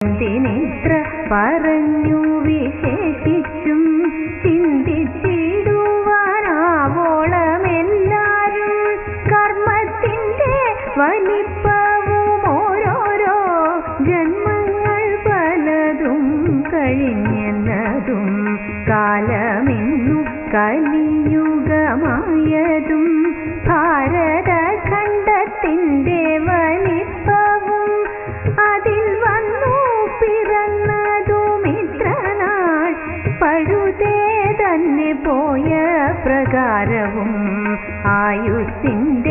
എന്തിനിത്ര പറഞ്ഞു വിശേഷിച്ചും ചിന്തിച്ചിടുവാനാവോളമെല്ലാരും കർമ്മത്തിന്റെ വലിപ്പവും ഓരോരോ ജന്മങ്ങൾ പലതും കഴിഞ്ഞെന്നതും കാലമിന്നു കലിയുഗമായതും ഭാരതഖണ്ഡത്തിന്റെ വലിപ്പവും അതിൽ വന്നു പിറന്നതുമിത്രനാൾ പഴുതേ തന്നെ പോയ പ്രകാരവും ആയുസ്സിന്റെ